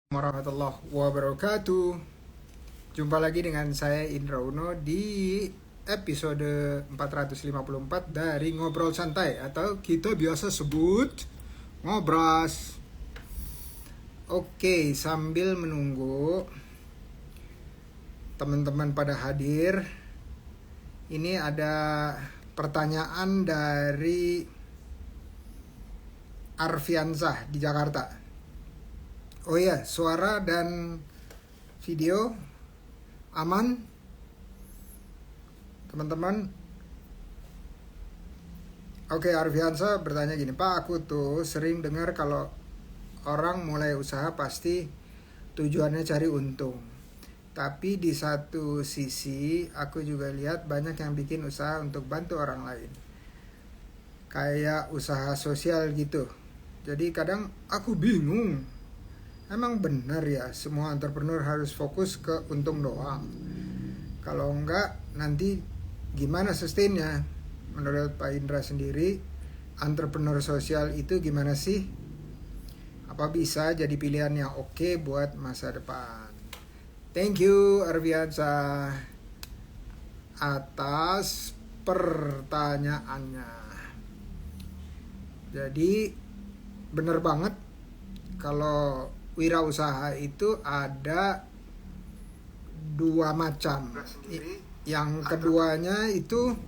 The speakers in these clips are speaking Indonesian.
Warahmatullahi wabarakatuh. Jumpa lagi dengan saya Indra Uno di episode 454 dari Ngobrol Santai atau kita biasa sebut Ngobras. Oke, sambil menunggu teman-teman pada hadir, ini ada pertanyaan dari Arfianzah di Jakarta. Oh iya, suara dan video aman, teman-teman? Oke, Arfiansa bertanya gini, Pak, aku tuh sering dengar kalau orang mulai usaha pasti tujuannya cari untung. Tapi di satu sisi, aku juga lihat banyak yang bikin usaha untuk bantu orang lain. Kayak usaha sosial gitu. Jadi kadang aku bingung, emang benar ya semua entrepreneur harus fokus ke untung doang? Kalau enggak, nanti gimana sustainnya? Menurut Pak Indra sendiri, entrepreneur sosial itu gimana sih? Apa bisa jadi pilihan yang oke buat masa depan? Thank you Arviansa atas pertanyaannya. Jadi bener banget kalau wirausaha itu ada dua macam. Yang keduanya itu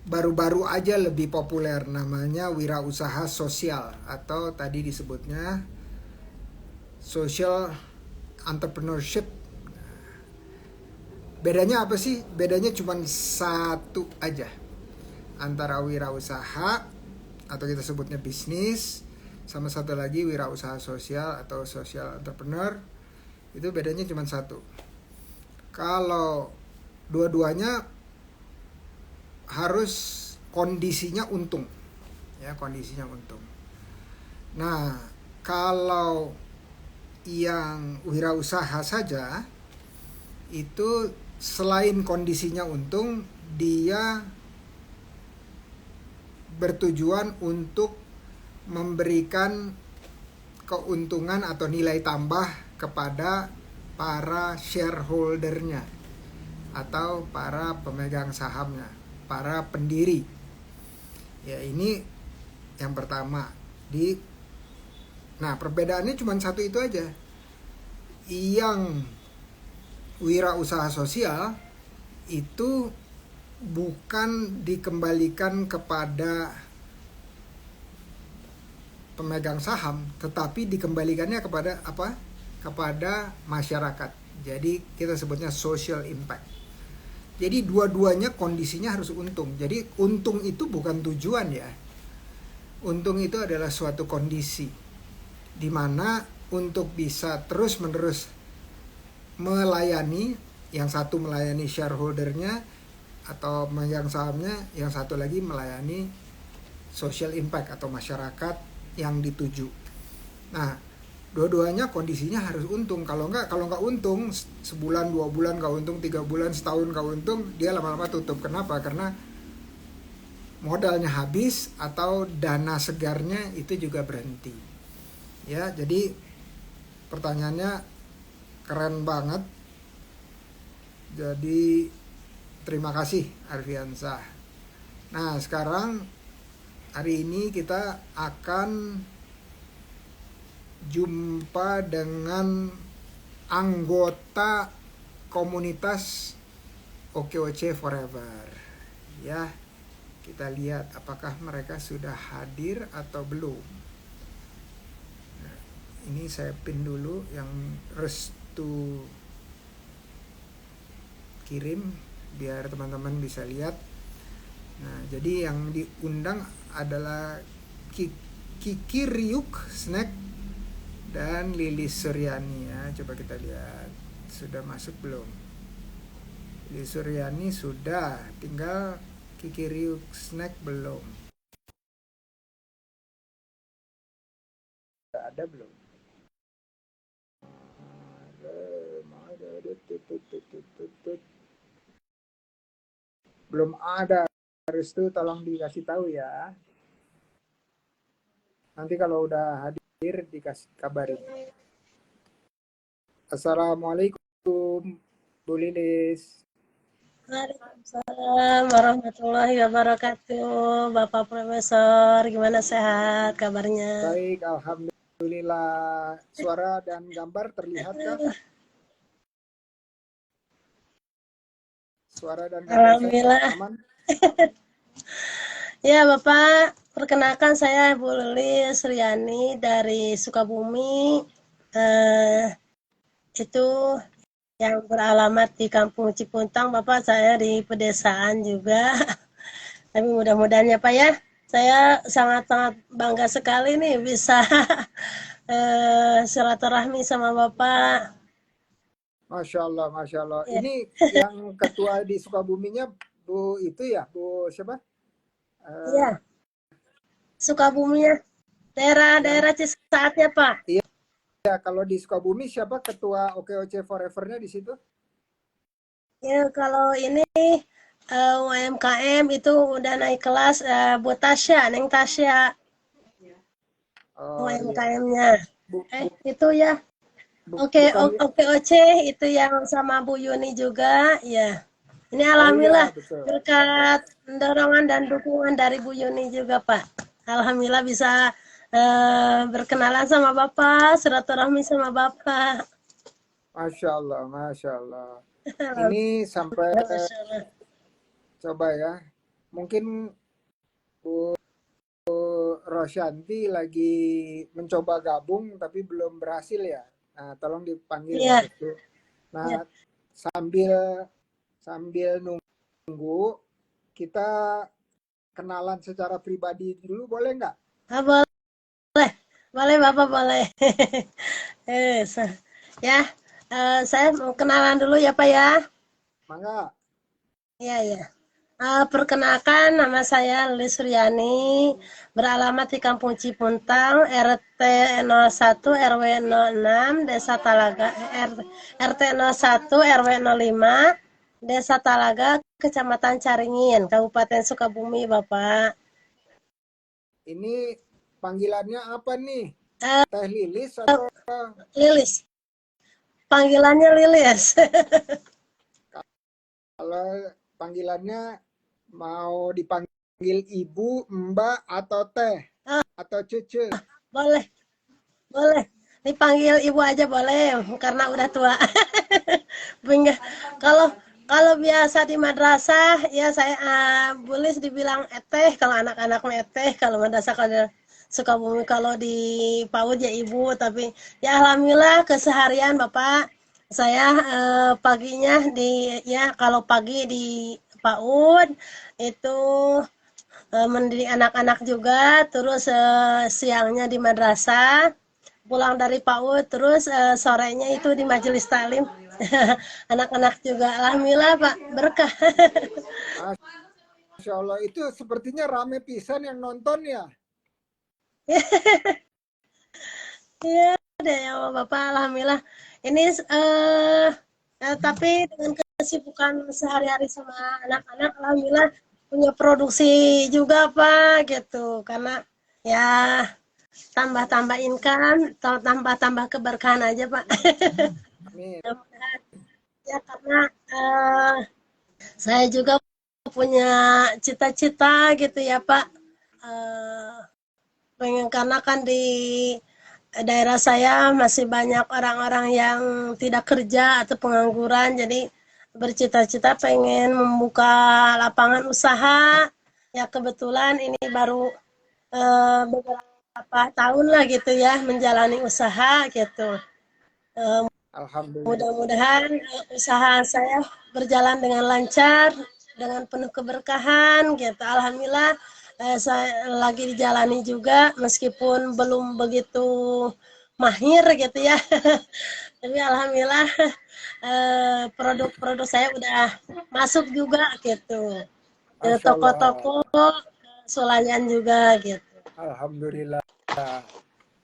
baru-baru aja lebih populer, namanya wirausaha sosial atau tadi disebutnya social entrepreneurship. Bedanya apa sih? Bedanya cuma satu aja antara wirausaha atau kita sebutnya bisnis sama satu lagi wirausaha sosial atau social entrepreneur. Itu bedanya cuma satu. Kalau dua-duanya harus kondisinya untung, ya, kondisinya untung. Nah, kalau yang wirausaha saja itu selain kondisinya untung, dia bertujuan untuk memberikan keuntungan atau nilai tambah kepada para shareholdernya atau para pemegang sahamnya, para pendiri. Ya, ini yang pertama. Nah, perbedaannya cuma satu itu aja. Yang wirausaha sosial itu bukan dikembalikan kepada pemegang saham, tetapi dikembalikannya kepada apa? Kepada masyarakat. Jadi kita sebutnya social impact. Jadi dua-duanya kondisinya harus untung. Jadi untung itu bukan tujuan ya. Untung itu adalah suatu kondisi di mana untuk bisa terus-menerus melayani, yang satu melayani shareholdernya atau memegang sahamnya, yang satu lagi melayani social impact atau masyarakat yang dituju. Nah, dua-duanya kondisinya harus untung. Kalau nggak untung, sebulan, 2 bulan nggak untung, 3 bulan, setahun nggak untung, dia lama-lama tutup. Kenapa? Karena modalnya habis atau dana segarnya itu juga berhenti. Ya, jadi pertanyaannya keren banget. Jadi terima kasih Arfiansa. Nah, sekarang hari ini kita akan jumpa dengan anggota komunitas OKOC Forever. Ya, kita lihat apakah mereka sudah hadir atau belum. Nah, ini saya pin dulu yang Restu kirim biar teman-teman bisa lihat. Nah, jadi yang diundang adalah Kiki Ryuk Snack dan Lilis Suryani ya. Coba kita lihat sudah masuk belum. Lilis Suryani sudah, tinggal Kiki Ryuk Snack belum. Ada belum? Belum ada. Restu tolong dikasih tahu ya. Nanti kalau udah hadir dikasih kabarin. Assalamualaikum Bu Lilis. Waalaikumsalam warahmatullahi wabarakatuh. Bapak Profesor, gimana sehat kabarnya? Baik, alhamdulillah. Suara dan gambar terlihatkah? Suara dan gambar saya Alhamdulillah. aman? Ya, Bapak, perkenalkan saya Bu Lilis Suryani dari Sukabumi. Eh, itu yang beralamat di Kampung Cipuntang, Bapak. Saya di pedesaan juga. Tapi mudah-mudahan ya Pak ya, saya sangat-sangat bangga sekali nih bisa silaturahmi sama Bapak. Masya Allah, Masya Allah. Ya, Ini yang ketua di Sukabuminya Bu itu ya, Bu siapa? iya, Sukabumi ya. Yang Daerah-daerah Cisaat ya Pak. ya kalau di Sukabumi siapa ketua OKOC Forever-nya di situ? Ya kalau ini UMKM itu udah naik kelas Bu Tasya, Neng Tasya Oh iya, UMKM-nya. Bu, Itu ya. Oke, bukan. oke OC itu yang sama Bu Yuni juga, ya. Ini Oh iya, alhamdulillah betul. berkat dorongan dan dukungan dari Bu Yuni juga, Pak. Alhamdulillah bisa berkenalan sama Bapak, silaturahmi sama Bapak. Masya Allah, Masya Allah. Ini sampai Masya Allah. coba ya. Mungkin Bu Rosyanti lagi mencoba gabung tapi belum berhasil ya. Nah, tolong dipanggil ya, Iya, Bu. iya. Nah, sambil sambil nunggu kita kenalan secara pribadi dulu boleh nggak? Ah, boleh, boleh Bapak boleh. Eh, ya, saya mau kenalan dulu ya Pak ya. Mangga. Iya, iya. Perkenalkan, nama saya Lilis Suryani, beralamat di Kampung Cipuntang, RT 01 RW 06, Desa Talaga, RT 01 RW 05, Desa Talaga, Kecamatan Caringin, Kabupaten Sukabumi, Bapak. Ini panggilannya apa nih? Eh, Teh Lilis atau Lilis, panggilannya Lilis. kalau panggilannya mau dipanggil ibu, mbak, atau teh, Oh, atau cece? boleh, boleh. Dipanggil ibu aja boleh, karena udah tua. Enggak. Kalau kalau biasa di madrasah ya saya boleh dibilang eteh kalau anak-anak eteh kalau madrasah kalau Sukabumi kalau di PAUD ya ibu tapi ya alhamdulillah keseharian Bapak saya paginya di ya kalau pagi di PAUD itu mendidik anak-anak juga terus siangnya di madrasah pulang dari PAUD terus sorenya itu di majelis taklim anak-anak juga alhamdulillah Pak berkah. Masya Allah, itu sepertinya rame pisan yang nonton ya. Iya deh ya Bapak alhamdulillah ini tapi dengan kesibukan sehari-hari sama anak-anak alhamdulillah punya produksi juga Pak gitu karena ya tambah-tambah income tambah-tambah keberkahan aja Pak. Amin. Ya karena saya juga punya cita-cita gitu ya Pak. Eh, pengen karena kan di daerah saya masih banyak orang-orang yang tidak kerja atau pengangguran, jadi bercita-cita pengen membuka lapangan usaha. Ya kebetulan ini baru beberapa tahun lah gitu ya menjalani usaha gitu. Eh, Alhamdulillah. Mudah-mudahan usaha saya berjalan dengan lancar, dengan penuh keberkahan gitu. Alhamdulillah saya lagi dijalani juga meskipun belum begitu mahir gitu ya. Tapi alhamdulillah produk-produk saya udah masuk juga gitu. Ke Masya Allah. toko-toko, swalayan juga gitu. Alhamdulillah.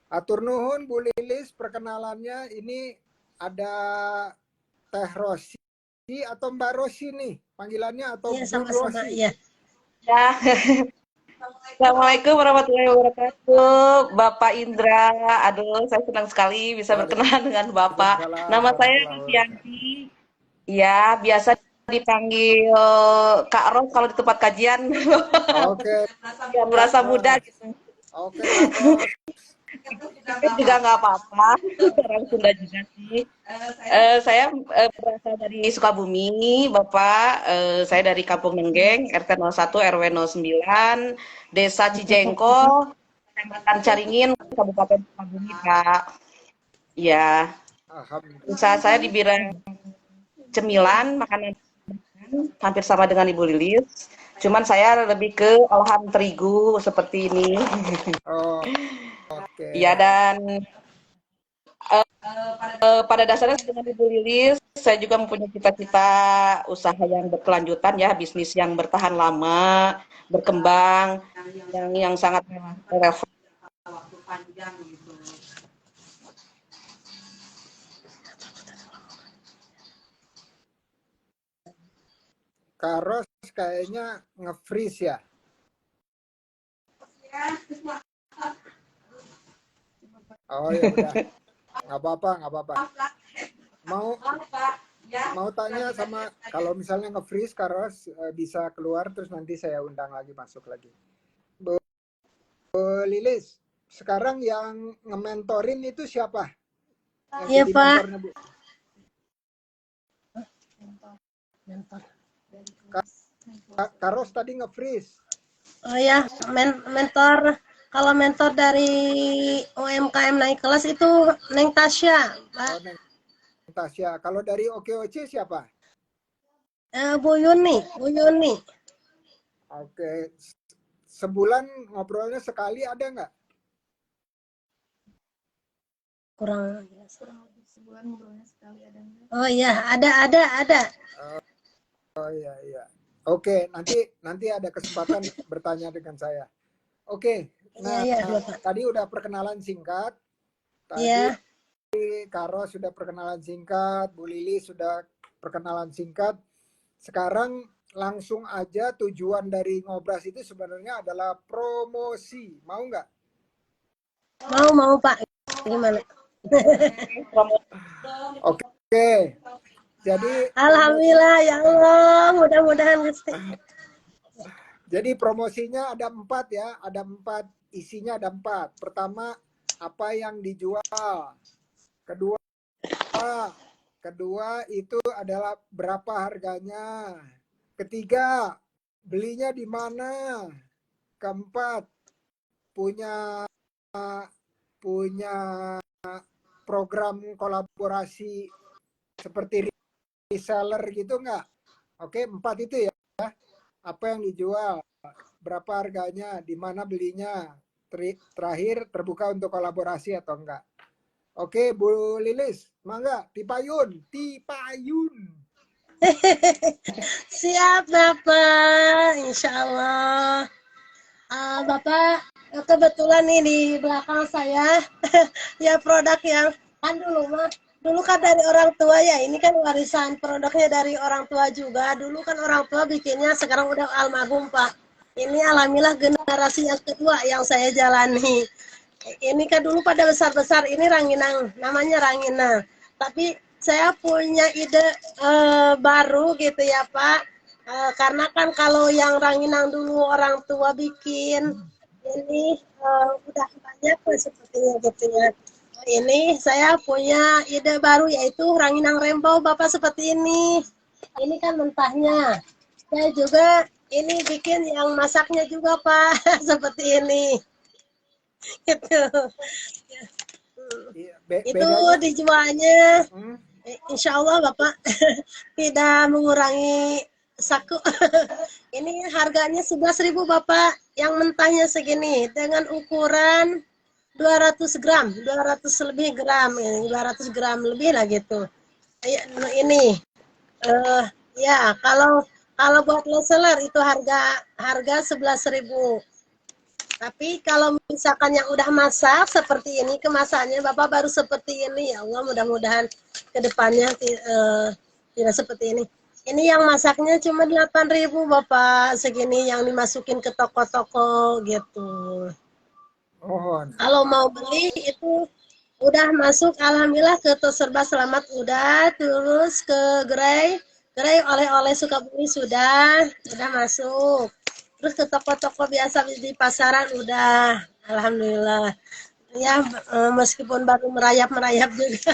Atur nuhun Bu Lilis perkenalannya. Ini ada Teh Rosi atau Mbak Rosi nih panggilannya atau Iya Bu sama-sama Rosi. iya. Ya, Assalamualaikum warahmatullahi wabarakatuh, Bapak Indra. Aduh, saya senang sekali bisa berkenalan dengan Bapak. Waalaikumsalam Nama saya warahmatullahi wabarakatuh. Livianti. Ya, biasa dipanggil Kak Ros kalau di tempat kajian. Oke, Biar Kak merasa muda Ros. gitu. Oke, Kak Ros. Dikit juga nggak apa-apa. Orang Sunda juga sih. Saya berasal dari Sukabumi, Bapak. Saya dari Kampung Nenggeng, RT 01, RW 09, Desa Cijengko, Kecamatan Caringin, Kabupaten Sukabumi, Pak. Ya, usaha Alhamdulillah. saya di bidang cemilan, makanan hampir sama dengan Ibu Lilis. Cuman saya lebih ke olahan terigu seperti ini. Oh, oke. Ya, dan pada dasarnya dengan Ibu Lilis, saya juga mempunyai cita-cita usaha yang berkelanjutan ya, bisnis yang bertahan lama, berkembang, yang sangat relevan. Kak Ros kayaknya nge-freeze ya. Oh ya udah, nggak apa-apa, nggak apa-apa. Mau mau tanya sama kalau misalnya nge-freeze Kak Ros bisa keluar terus nanti saya undang lagi masuk lagi. Bu Lilis, sekarang yang nge-mentorin itu siapa? Yang Iya jadi Pak. mentornya Bu? Mentor. Kak Ros tadi nge-freeze. Oh ya, mentor. Kalau mentor dari UMKM naik kelas itu Neng Tasya, Pak. Oh, Neng Tasya. Kalau dari OKOC siapa? Bu Yuni, Bu Yuni. Oke. Sebulan ngobrolnya sekali ada nggak? Kurang sebulan ngobrolnya sekali ada nggak? Oh iya, ada. Oh iya iya. Oke, nanti ada kesempatan bertanya dengan saya. Oke. Nah, Iya, Pak. tadi udah perkenalan singkat. Tadi Iya. Karo sudah perkenalan singkat, Bu Lili sudah perkenalan singkat. Sekarang langsung aja tujuan dari Ngobras itu sebenarnya adalah promosi. Mau nggak? Mau Pak. Gimana? Oke. Jadi Alhamdulillah ya Allah, mudah-mudahan Gusti. Jadi promosinya ada 4 ya, ada 4, isinya ada 4. Pertama, apa yang dijual. Kedua, itu adalah berapa harganya. Ketiga, belinya di mana. Keempat, punya punya program kolaborasi seperti reseller gitu nggak? Oke, 4 itu ya. Apa yang dijual, berapa harganya, di mana belinya, terakhir terbuka untuk kolaborasi atau enggak. Oke, Bu Lilis, mangga, tipayun. Siap Bapak, insya Allah. Bapak, kebetulan nih di belakang saya ya produk yang kan dulu kan dari orang tua ya, ini kan warisan produknya dari orang tua juga. Dulu kan orang tua bikinnya, sekarang udah almarhum Pak. Ini alhamdulillah generasi yang kedua yang saya jalani. Ini kan dulu pada besar-besar ini ranginang, namanya ranginang. Tapi saya punya ide baru gitu ya Pak. Karena kan kalau yang ranginang dulu orang tua bikin, ini udah banyak sepertinya gitu ya. Ini saya punya ide baru yaitu ranginang rempau Bapak seperti ini. Ini kan mentahnya. Saya juga ini bikin yang masaknya juga Pak seperti ini. Gitu. Itu Bedanya, dijualnya insya Allah Bapak tidak mengurangi saku. Ini harganya 11.000 Bapak, yang mentahnya segini dengan ukuran 200 gram, 200 lebih gram, 200 gram lebih lah gitu. Ini ya kalau buat reseller itu harga 11.000. Tapi kalau misalkan yang udah masak seperti ini, kemasannya Bapak baru seperti ini, ya Allah mudah-mudahan kedepannya tidak seperti ini. Ini yang masaknya cuma 8.000 Bapak, segini yang dimasukin ke toko-toko gitu. Oh, Kalau mau beli itu udah masuk, alhamdulillah ke Serba Selamat udah, terus ke Gerai oleh-oleh Sukabumi sudah masuk. Terus ke toko-toko biasa di pasaran udah, alhamdulillah. Ya, meskipun baru merayap-merayap juga.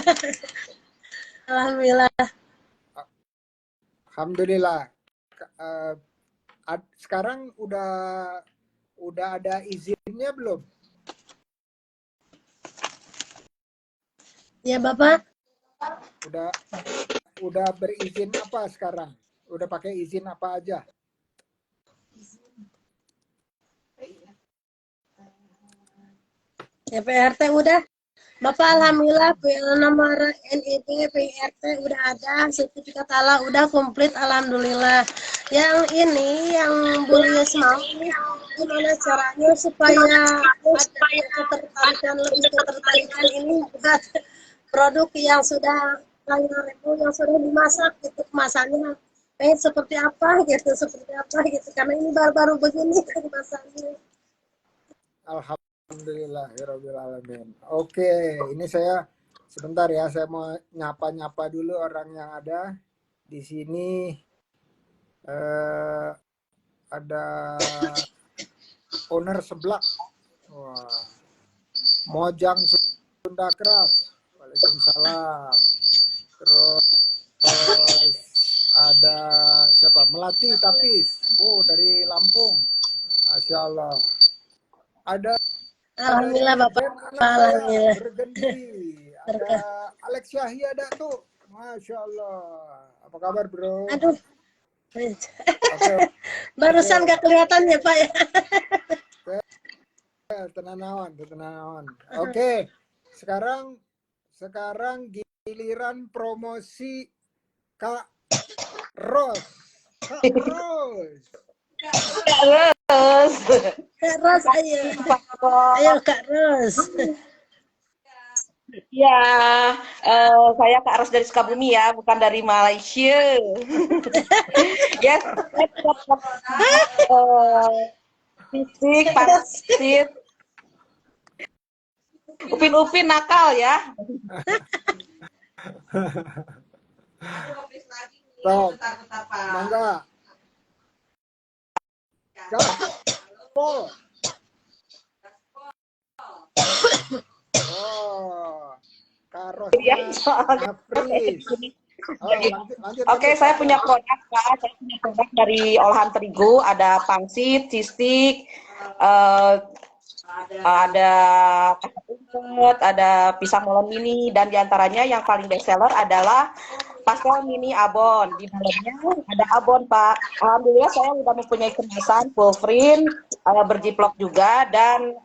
Alhamdulillah. alhamdulillah. Eh, sekarang udah ada izinnya belum? Ya, Bapak. Udah udah berizin apa sekarang? Udah pakai izin apa aja? Ya, PRT udah. Bapak alhamdulillah nomor NIB PRT udah ada, sertifikat halal udah komplit alhamdulillah. Yang ini yang Bulius mau ini gimana caranya supaya ada ketertarikan lebih ketertarikan ini buat produk yang sudah yang sudah dimasak gitu kemasannya seperti apa gitu karena ini baru-baru begini kemasannya. Alhamdulillahirobbilalamin. Oke, ini saya sebentar ya, saya mau nyapa-nyapa dulu orang yang ada di sini. Ada owner seblak. Wah, Mojang Sunda Keras. Waalaikumsalam. Terus ada siapa? Melati Tapis. Oh, dari Lampung. Masya Allah. Ada Alhamdulillah dari Bapak. band anak saya Alhamdulillah. Bergendi. Ada Alex Syahyi ada tuh. Masya Allah. Apa kabar bro? Aduh. Oke, Barusan oke. nggak kelihatan ya Pak ya. Tenanawan. Oke, sekarang giliran promosi Kak Ros. Kak Ros. Terus, Kak Ros ayo. Ayo Kak Ros. ya, saya Kak Ros dari Sukabumi ya, bukan dari Malaysia. Yes, fisik, pansit, upin-upin nakal ya. Top. Mangga. Gaspol. Oh, Kak Ya, Rosnya soalnya. Apris. Oh, lanjut. Oke, saya punya produk Kak. Saya punya produk dari olahan terigu, ada pangsit, cistik, ada kacang umpet, ada pisang molen mini, dan diantaranya yang paling best seller adalah pastel mini abon. Di dalamnya ada abon, Pak. Alhamdulillah saya sudah mempunyai kemasan full print, berjiplok juga, dan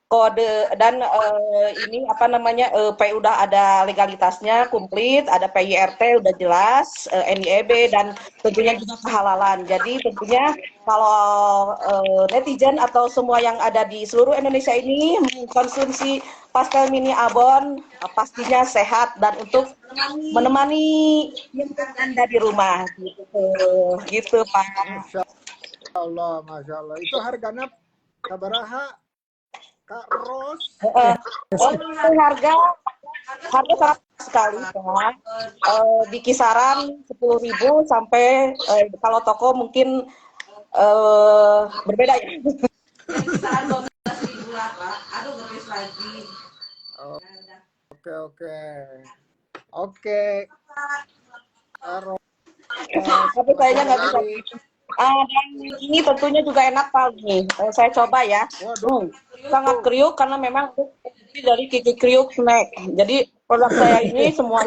kode dan ini apa namanya udah ada legalitasnya komplit, ada PIRT udah jelas, NIEB dan tentunya juga kehalalan. Jadi tentunya kalau netizen atau semua yang ada di seluruh Indonesia ini mengkonsumsi pastel mini abon pastinya sehat dan untuk menemani Anda di rumah gitu Pak. Masya Allah. Itu harganya sabaraha Kak Ros? Harga sangat sekali Pak. Di kisaran 10.000 sampai kalau toko mungkin berbeda ya. Kisaran 12.000 lah Pak. Aduh ngeris lagi. Oke. Kak Ros. Tapi kayaknya nggak bisa. Dan ini tentunya juga enak Pak nih. Saya coba ya. Sangat kriuk karena memang dari Kiki Kriuk Snack. Jadi produk saya ini semua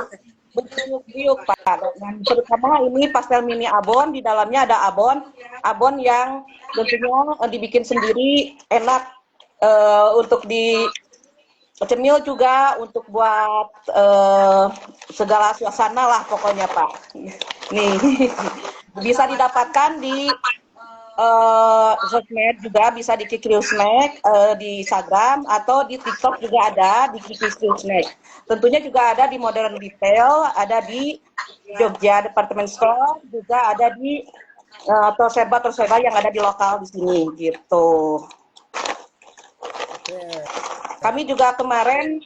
kriuk Pak. Dan terutama ini pastel mini abon, di dalamnya ada abon yang tentunya dibikin sendiri, enak untuk di cemil juga, untuk buat segala suasana lah pokoknya Pak. Nih bisa didapatkan di sosmed juga, bisa di Kiki Snack di Instagram atau di TikTok juga ada di Kiki Snack. Tentunya juga ada di modern retail, ada di Jogja Department Store, juga ada di Torserba yang ada di lokal di sini gitu. Oke. Kami juga kemarin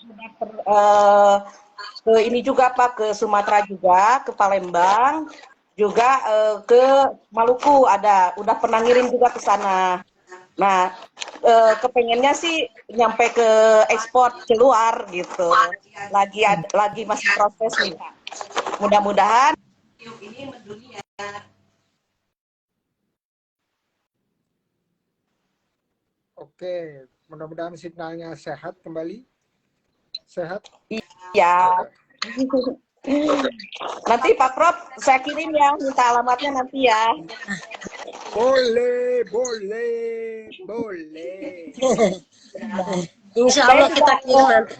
ke ini juga Pak, ke Sumatera juga, ke Palembang, juga ke Maluku udah pernah ngirim juga ke sana. Nah, kepengennya sih nyampe ke ekspor keluar gitu. Lagi masih proses nih. Mudah-mudahan ini mendunia. Oke, mudah-mudahan sinyalnya sehat kembali. Sehat? Iya. Nanti Pak Prof, saya kirim ya, minta alamatnya nanti ya. Boleh. Insya Allah kita kirim nanti.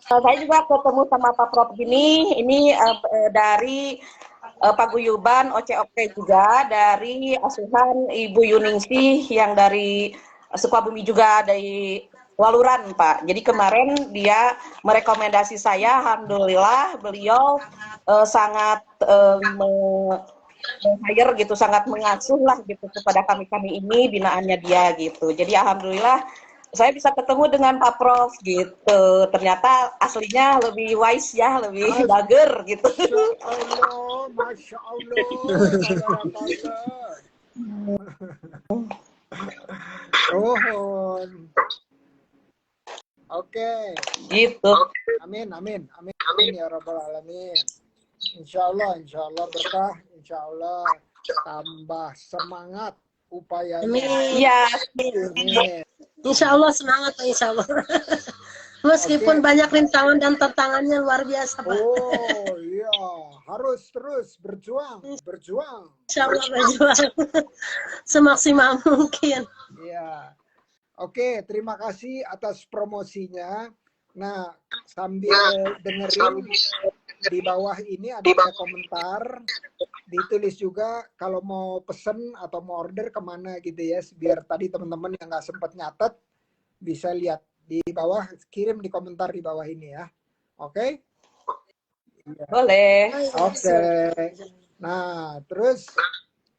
Saya juga ketemu sama Pak Prof ini dari Paguyuban OCOK juga, dari asuhan Ibu Yuningsih yang dari Sukabumi juga, dari Waluran Pak. Jadi kemarin dia merekomendasi saya, alhamdulillah beliau sangat hire gitu, sangat mengasuh lah gitu kepada kami ini binaannya dia gitu. Jadi alhamdulillah saya bisa ketemu dengan Pak Prof gitu. Ternyata aslinya lebih wise ya, lebih bager gitu. Masya Allah. Rohon. Oke. Gitu. Amin ya rabbal alamin. Insya Allah berkah, insya Allah tambah semangat upayanya. Amin. Iya. Amin. Insya Allah semangat, insya Allah. Meskipun banyak rintangan dan tantangannya luar biasa, Pak. Oh iya, harus terus berjuang. Insya Allah berjuang semaksimal mungkin. Iya. Oke, terima kasih atas promosinya. Nah, sambil dengerin di bawah ini ada komentar, ditulis juga kalau mau pesen atau mau order kemana gitu ya, biar tadi teman-teman yang nggak sempat nyatet bisa lihat di bawah, kirim di komentar di bawah ini ya. Oke? Boleh. Oke. Nah, terus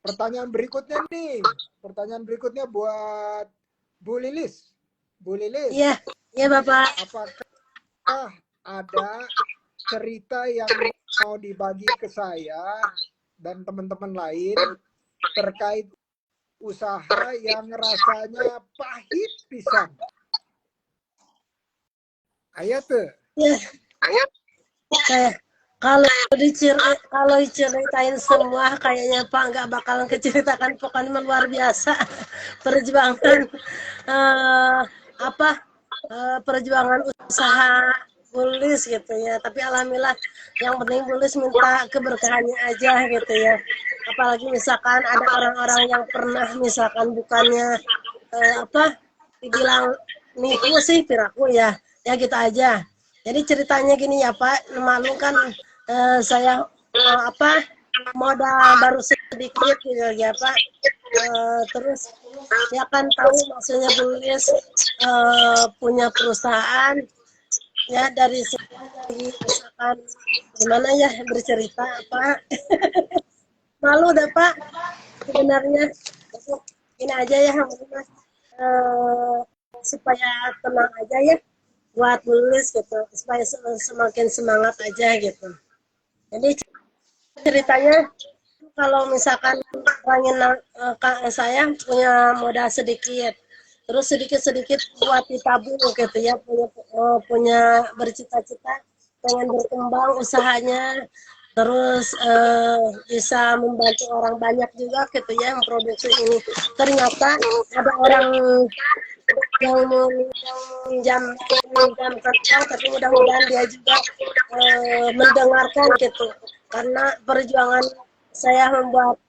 pertanyaan berikutnya nih. Pertanyaan berikutnya buat Bu Lilis. Bu Lilis. Iya Bapak. Apakah ada cerita yang mau dibagi ke saya dan teman-teman lain terkait usaha yang rasanya pahit pisan? Ayo tuh. Ya. Kalau diceritain semua kayaknya Pak nggak bakalan keceritakan, pokoknya luar biasa perjuangan perjuangan usaha Bulis gitu ya. Tapi alhamdulillah yang penting Bulis minta keberkahannya aja gitu ya. Apalagi misalkan ada orang-orang yang pernah misalkan bukannya dibilang nipu sih piraku ya gitu aja. Jadi ceritanya gini ya Pak, maklum kan saya modal baru sedikit gitu ya Pak. Terus ya kan tahu maksudnya Bulis punya perusahaan ya, dari segi misalkan gimana ya bercerita Pak. Malu dah Pak sebenarnya. Ini aja ya supaya tenang aja ya buat nulis gitu, supaya semakin semangat aja gitu. Jadi ceritanya kalau misalkan saya punya modal sedikit, terus sedikit-sedikit buat ditabung gitu ya, punya bercita-cita pengen berkembang usahanya, terus bisa membantu orang banyak juga gitu ya memproduksi ini. Ternyata ada orang yang meminjamkan uang, tapi mudah-mudahan dia juga mendengarkan gitu, karena perjuangan saya membuat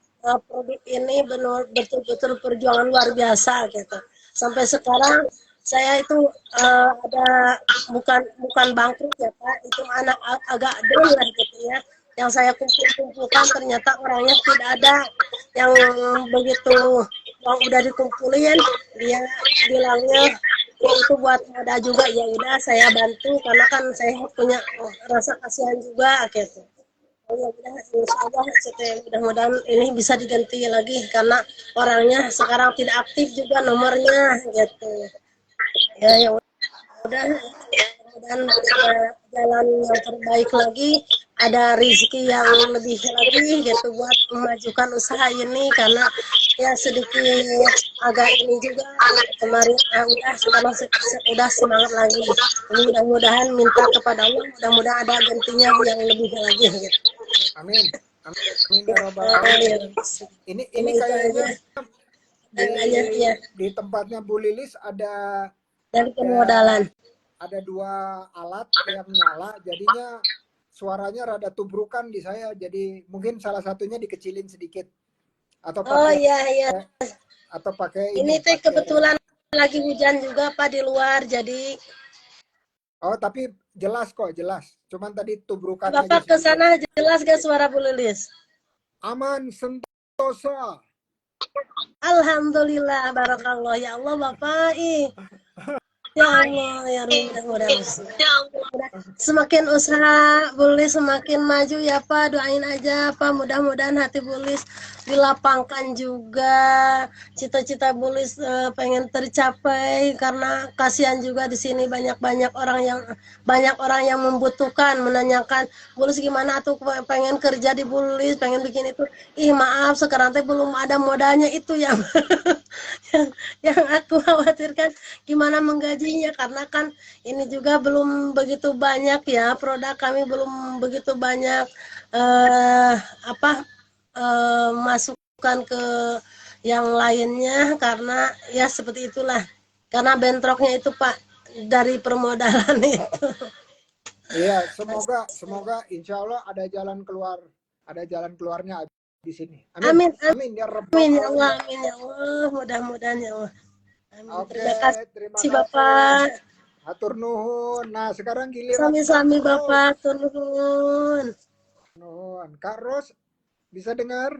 produk ini betul-betul perjuangan luar biasa gitu. Sampai sekarang saya itu ada bukan bangkrut ya Pak, itu anak agak down lah gitu ya. Yang saya kumpulkan ternyata orangnya tidak ada yang begitu uang udah dikumpulin, dia bilangnya ya itu buat modal juga, ya udah saya bantu karena kan saya punya rasa kasihan juga gitu. Allah, insya Allah mudah-mudahan ini bisa diganti lagi karena orangnya sekarang tidak aktif juga nomornya gitu. Ya udah, mudah-mudahan jalan yang terbaik lagi, ada rezeki yang lebih lagi gitu buat memajukan usaha ini karena ya sedikit agak ini juga kemarin udah sekarang udah semangat lagi. Mudah-mudahan minta kepada Allah, mudah-mudahan ada gantinya yang lebih lagi gitu. Amin. Amin ya robbal alamin. Ini kayaknya di tempatnya Bu Lilis ada dari permodalan. Ada 2 alat yang nyala, jadinya suaranya rada tubrukan di saya. Jadi mungkin salah satunya dikecilin sedikit. Atau pakai iya. Atau pakai ini teh kebetulan lagi hujan juga Pak di luar, jadi oh, tapi jelas kok, jelas. Cuman tadi tubrukan Bapak aja. ke sana jelas gak suara Bu Lilis? Aman, sentosa. Alhamdulillah, barakallah. Ya Allah Bapak, ya Allah, ya mudah-mudahan. Semakin usaha Bulis semakin maju ya Pak, doain aja Pak, mudah-mudahan hati Bulis dilapangkan juga, cita-cita Bulis pengen tercapai karena kasihan juga di sini banyak orang yang membutuhkan, menanyakan Bulis gimana tuh pengen kerja di Bulis, pengen bikin itu. Maaf sekarang teh belum ada modalnya itu yang yang aku khawatirkan gimana menggajinya karena kan ini juga belum begitu banyak ya, produk kami belum begitu banyak masukan ke yang lainnya karena ya seperti itulah, karena bentroknya itu Pak dari permodalan itu. Iya, semoga insya Allah ada jalan keluarnya di sini. Amin ya Rabbal amin ya Allah, alamin. amin ya Allah, mudah-mudahan ya Allah. Amin. Oke, Terima kasih Bapak. Hatur nuhun. Nah, sekarang giliran Sami-sami Kak Ros. Bapak, turun. Nuhun. Kak Ros, bisa dengar?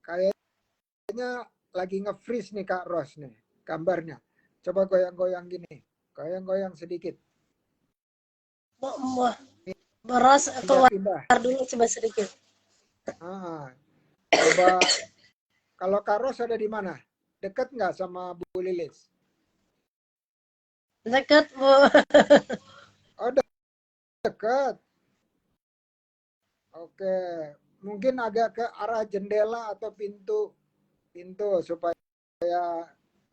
Kayaknya lagi nge-freeze nih Kak Ros nih, gambarnya. Coba goyang-goyang gini. Goyang-goyang sedikit. Boros keluar Pindah. dulu coba sedikit. Coba kalau Kak Ros ada di mana? Dekat nggak sama Bu Lilis? Dekat Bu. Oh, dekat. Oke, mungkin agak ke arah jendela atau pintu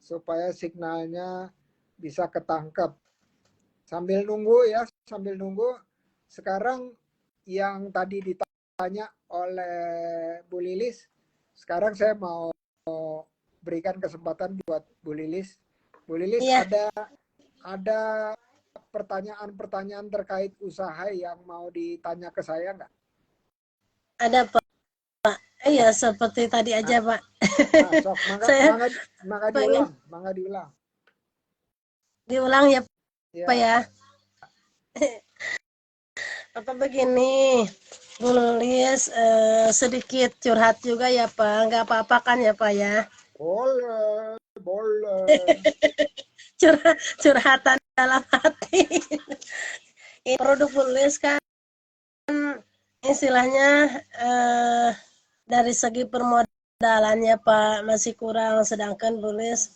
supaya signalnya bisa ketangkep. Sambil nunggu. Sekarang yang tadi ditanya oleh Bu Lilis, sekarang saya mau berikan kesempatan buat Bu Lilis. Bu Lilis, Iya. ada pertanyaan-pertanyaan terkait usaha yang mau ditanya ke saya nggak? Ada Pak. Iya seperti tadi aja Pak. Sok, mangga diulang. Diulang ya Pak ya. Apa begini, Bu Lilis sedikit curhat juga ya Pak, nggak apa-apa kan ya Pak ya? Boleh. Curhatan dalam hati. Ini produk Bu Lilis kan istilahnya dari segi permodalannya Pak masih kurang, sedangkan Bu Lilis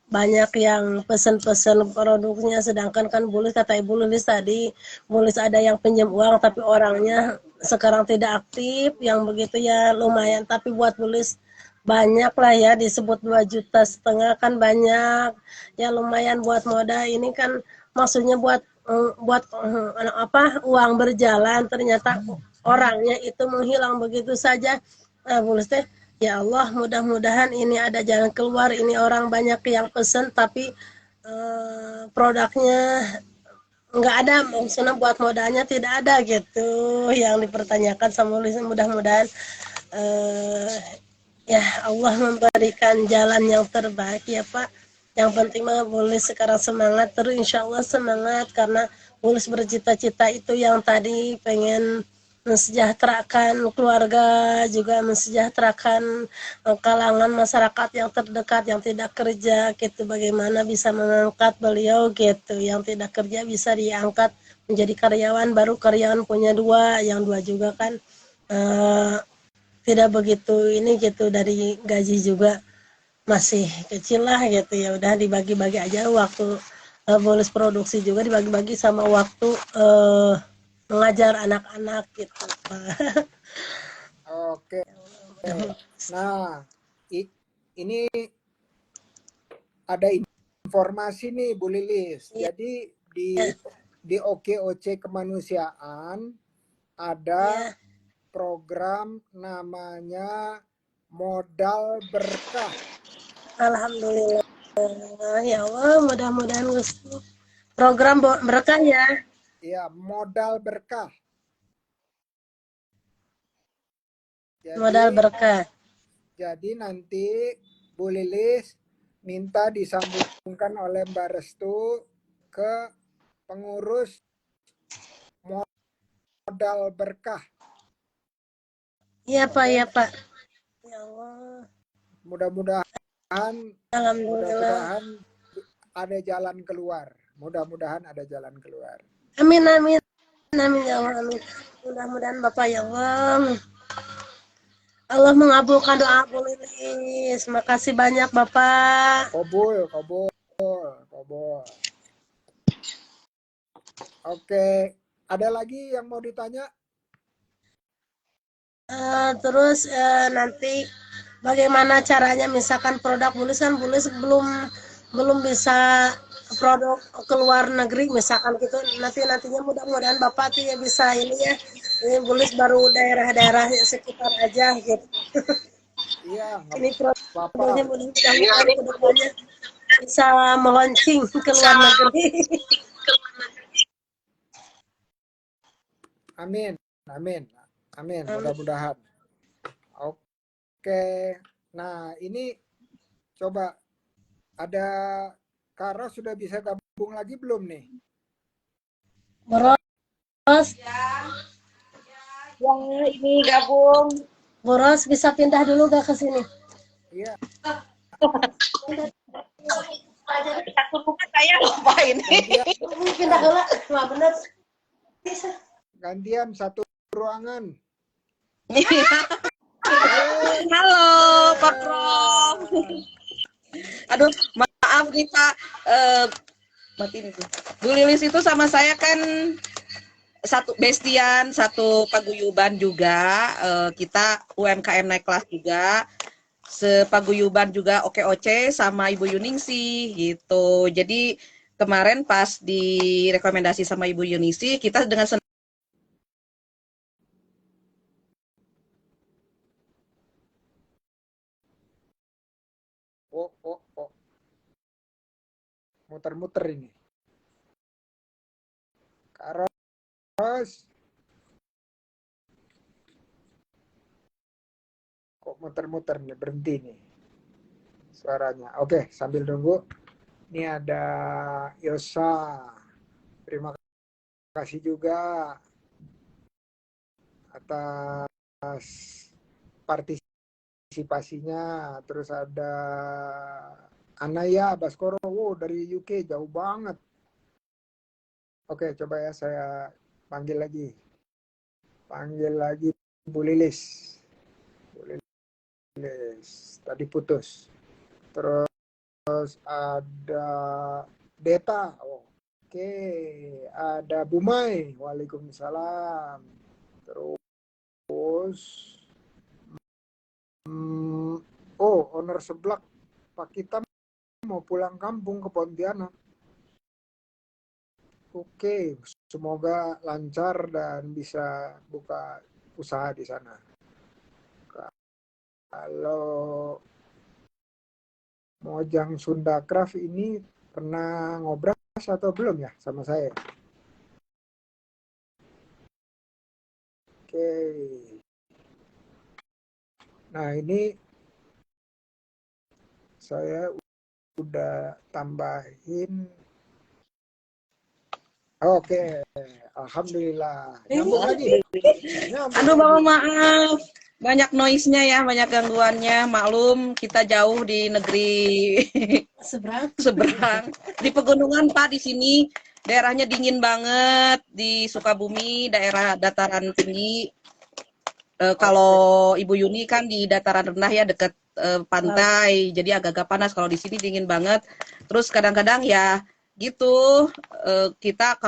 banyak yang pesen-pesen produknya, sedangkan kan Bu Lilis, kata Ibu Lilis tadi, Bu Lilis ada yang pinjam uang tapi orangnya sekarang tidak aktif, yang begitu ya lumayan, tapi buat Bu Lilis banyak lah ya, disebut 2,5 juta kan banyak ya, lumayan buat modal. Ini kan maksudnya buat uang berjalan, ternyata orangnya itu menghilang begitu saja. Bu Lilis teh ya Allah, mudah-mudahan ini ada jalan keluar. Ini orang banyak yang pesen tapi produknya nggak ada, maksudnya buat modalnya tidak ada gitu yang dipertanyakan sama Lilis. Mudah-mudahan ya Allah memberikan jalan yang terbaik ya Pak. Yang penting mah boleh sekarang semangat terus, insya Allah semangat, karena Bulus bercita-cita itu yang tadi pengen mensejahterakan keluarga, juga mensejahterakan kalangan masyarakat yang terdekat yang tidak kerja gitu. Bagaimana bisa mengangkat beliau gitu, yang tidak kerja bisa diangkat menjadi karyawan, baru karyawan punya dua, yang dua juga kan eh, tidak begitu ini gitu, dari gaji juga masih kecil lah gitu, ya udah dibagi-bagi aja waktu bonus produksi juga dibagi-bagi sama waktu mengajar anak-anak gitu. Oke. Nah, ini ada informasi nih Bu Lilis. Iya, Jadi di OKOC Kemanusiaan ada iya, program namanya Modal Berkah. alhamdulillah ya Allah, mudah-mudahan Gusti program berkah ya. Ya, Modal Berkah. Modal Jadi berkah. nanti Bu Lilis minta disambungkan oleh Mbak Restu ke pengurus Modal Berkah. Iya Pak, Oke, ya Pak. Ya Allah, mudah-mudahan alhamdulillah. mudah-mudahan ada jalan keluar. Mudah-mudahan ada jalan keluar. Amin, amin, amin ya Allah, amin. Mudah-mudahan Bapak ya Allah. Allah mengabulkan doa Bu Lilis. Makasih banyak Bapak. Kobul, kobul, kobul. Oke, ada lagi yang mau ditanya? Terus nanti bagaimana caranya, misalkan produk Bulis kan Bulis belum belum bisa produk ke luar negeri misalkan gitu, nantinya mudah-mudahan Bapak tuh ya bisa ini ya, ini Bulis baru daerah-daerah sekitar aja gitu, Iya, nggak ini apa-apa. produknya mudah-mudahan ke depannya bisa meluncing ke luar negeri. Amin, amin, amin. Mudah-mudahan. Oke, nah ini coba ada Kara sudah bisa gabung lagi belum nih? Boros, Ya, ini gabung. Boros bisa pindah dulu gak ke sini? Iya, Satu rumah saya lupa ini. gantian, Pindah dulu, nggak bener. gantian satu ruangan. Halo, Pak Prom. Aduh, maaf nih Pak. Mati nih. Bu Lilis itu sama saya kan satu bestian, satu paguyuban juga. Kita UMKM naik kelas juga. Sepaguyuban juga OKOC sama Ibu Yuningsih gitu. Jadi kemarin pas direkomendasi sama Ibu Yuningsih, kita dengan Oh, oh, oh, muter-muter ini. Kara, kok muter-muter nih, berhenti nih suaranya. Oke, sambil nunggu. Ini ada Yosa. Terima kasih juga atas partisipasinya. Terus ada Anaya Baskoro, wow, dari UK, jauh banget. Oke, coba ya saya panggil lagi. Panggil lagi Bu Lilis. Bu Lilis, tadi putus. Terus ada Deta, oke. Ada Bumai, waalaikumsalam. Terus, oh, owner seblak, Pak kita mau pulang kampung ke Pontianak. Oke, semoga lancar dan bisa buka usaha di sana. Kalau Mojang Sunda Craft ini pernah ngobrol atau belum ya sama saya? Oke. Nah, ini saya udah tambahin. Oke, alhamdulillah. Nyambung lagi. Nyambung Aduh, Bapak lagi. maaf. Banyak noise-nya ya, banyak gangguannya. Maklum, kita jauh di negeri Seberang. seberang. Di pegunungan, Pak, di sini daerahnya dingin banget. Di Sukabumi, daerah dataran tinggi. Kalau Ibu Yuni kan di dataran rendah ya, dekat pantai. Jadi agak-agak panas. Kalau di sini dingin banget. Terus kadang-kadang ya gitu, kita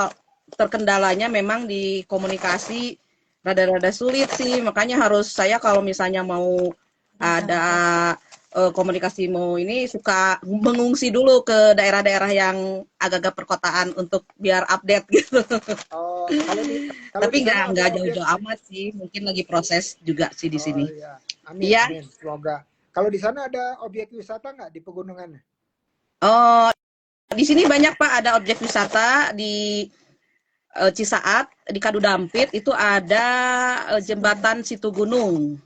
terkendalanya memang di komunikasi rada-rada sulit sih, makanya harus saya kalau misalnya mau ada komunikasi mau ini suka mengungsi dulu ke daerah-daerah yang agak-agak perkotaan untuk biar update gitu. Oh, kalau Tapi di sana nggak ada objek. jauh-jauh amat sih, mungkin lagi proses juga sih di Oh sini. iya, amin, Iya. amin. Semoga. Kalau di sana ada objek wisata nggak di pegunungan? Oh, di sini banyak Pak, ada objek wisata di Cisaat, di Kadu Dampit itu ada jembatan Situ Gunung.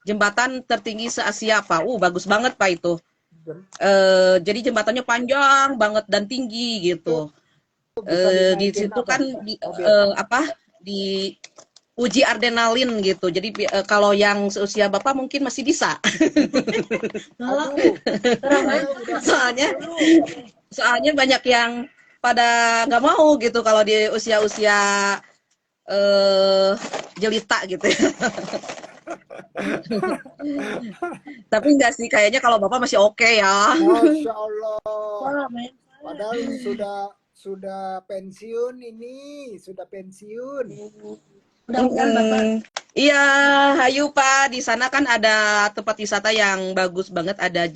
Jembatan tertinggi se-Asia, Pak. Bagus banget, Pak, itu. Jem- Jadi jembatannya panjang banget dan tinggi Itu gitu. bisa Di dinaikin situ apa? kan Mobil. di uji adrenalin gitu. Jadi kalau yang seusia Bapak mungkin masih bisa. Kalau Aduh, orang saya udah Soalnya 40. soalnya banyak yang pada nggak mau gitu kalau di usia-usia eh jelita gitu ya. Tapi enggak sih, kayaknya kalau Bapak masih oke ya. Masya Allah. wah, main Padahal sudah pensiun ini, sudah pensiun. mudah-mudahan Bapak Iya, hayu Pak. Di sana kan ada tempat wisata yang bagus banget. Ada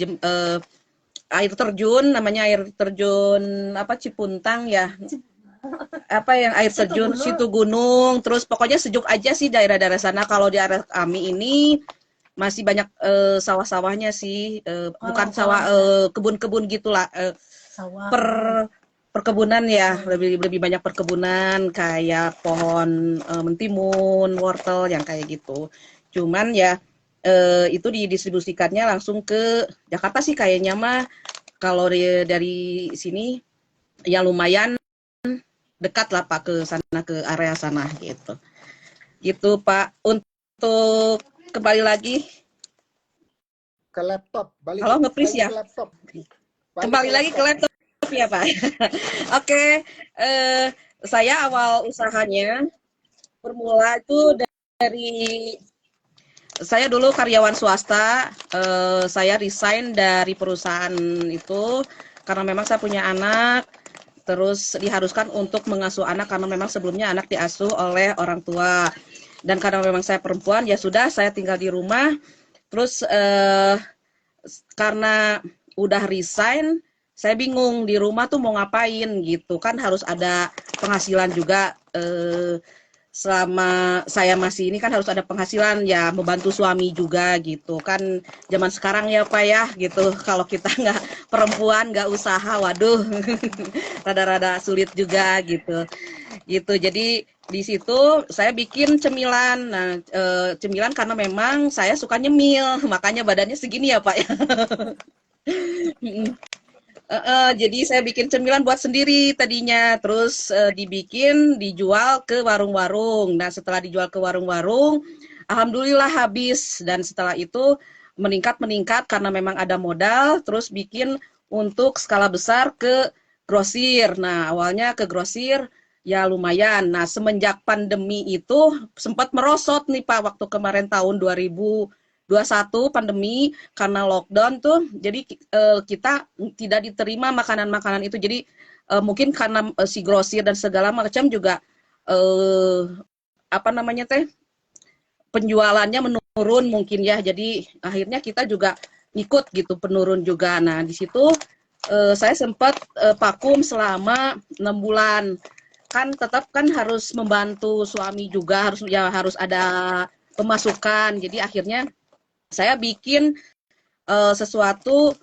air terjun, namanya air terjun apa Cipuntang ya. Apa yang air terjun Situ Gunung. Terus pokoknya sejuk aja sih daerah-daerah sana. Kalau di area kami ini masih banyak sawah-sawahnya sih. Bukan sawah, kebun-kebun gitulah. sawah Per perkebunan ya, lebih banyak perkebunan kayak pohon mentimun, wortel yang kayak gitu. Cuman ya itu didistribusikannya langsung ke Jakarta sih kayaknya mah. Kalau dari sini ya lumayan dekat lah Pak ke sana, ke area sana gitu. Gitu Pak. Untuk kembali lagi, Ke laptop, balik halo nge-freeze balik ya. ke laptop. Balik Kembali ke lagi ke laptop. laptop ya Pak. Oke, saya awal usahanya bermula itu dari saya dulu karyawan swasta. Saya resign dari perusahaan itu karena memang saya punya anak. Terus diharuskan untuk mengasuh anak karena memang sebelumnya anak diasuh oleh orang tua. Dan karena memang saya perempuan, ya sudah saya tinggal di rumah. Terus karena udah resign, saya bingung di rumah tuh mau ngapain gitu kan, harus ada penghasilan juga. Selama saya masih ini kan harus ada penghasilan ya, membantu suami juga gitu kan. Zaman sekarang ya Pak ya gitu, kalau kita nggak perempuan nggak usaha, waduh rada-rada sulit juga gitu. Jadi di situ saya bikin cemilan. Nah, cemilan karena memang saya suka nyemil, makanya badannya segini ya Pak ya. Jadi saya bikin cemilan buat sendiri tadinya, terus dibikin dijual ke warung-warung. Nah setelah dijual ke warung-warung, alhamdulillah habis. Dan setelah itu meningkat karena memang ada modal, terus bikin untuk skala besar ke grosir. Nah awalnya ke grosir ya lumayan. Nah semenjak pandemi itu sempat merosot nih Pak, waktu kemarin tahun 2021 pandemi karena lockdown tuh, jadi kita tidak diterima makanan-makanan itu. Jadi mungkin karena si grosir dan segala macam juga apa namanya teh, penjualannya menurun mungkin ya. Jadi akhirnya kita juga ikut gitu penurun juga. Nah di situ saya sempat vakum selama 6 bulan. Kan tetap kan harus membantu suami juga, harus ada pemasukan. Jadi akhirnya saya bikin sesuatu,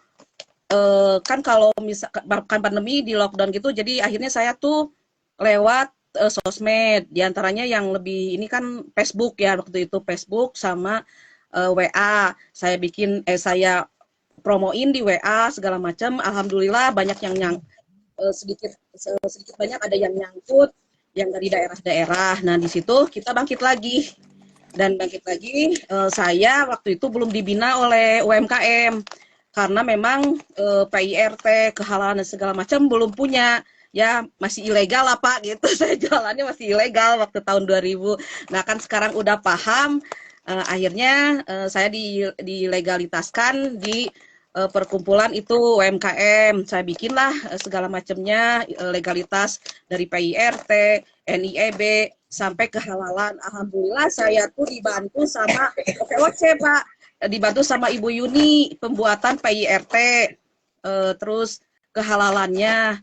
kan kalau misalkan pandemi di lockdown gitu, jadi akhirnya saya tuh lewat sosmed, diantaranya yang lebih ini kan Facebook ya, waktu itu Facebook sama WA. Saya promoin di WA segala macam. Alhamdulillah banyak yang sedikit banyak ada yang nyangkut. yang dari daerah-daerah. Nah, di situ kita bangkit lagi. Dan bangkit lagi, saya waktu itu belum dibina oleh UMKM karena memang PIRT, kehalalan dan segala macam belum punya. Ya masih ilegal lah Pak gitu. Saya jalannya masih ilegal waktu tahun 2000. Nah, kan sekarang udah paham, akhirnya saya dilegalitaskan di perkumpulan itu UMKM. Saya bikinlah segala macamnya, legalitas dari PIRT, NIEB sampai kehalalan. Alhamdulillah saya tuh dibantu sama OKOC Pak, dibantu sama Ibu Yuni pembuatan PIRT, terus kehalalannya,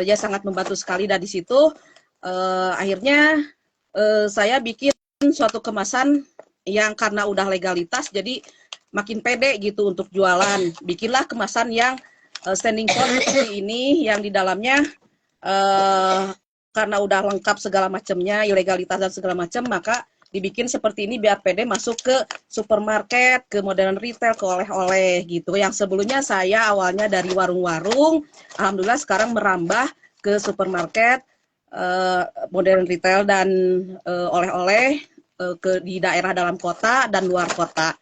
ya sangat membantu sekali. Dan di situ akhirnya saya bikin suatu kemasan yang karena udah legalitas jadi makin pede gitu untuk jualan. Bikinlah kemasan yang standing pot seperti ini yang di dalamnya karena udah lengkap segala macamnya, ilegalitas dan segala macam, maka dibikin seperti ini biar pede masuk ke supermarket, ke modern retail, ke oleh-oleh gitu. Yang sebelumnya saya awalnya dari warung-warung, alhamdulillah sekarang merambah ke supermarket, modern retail dan oleh-oleh di daerah dalam kota dan luar kota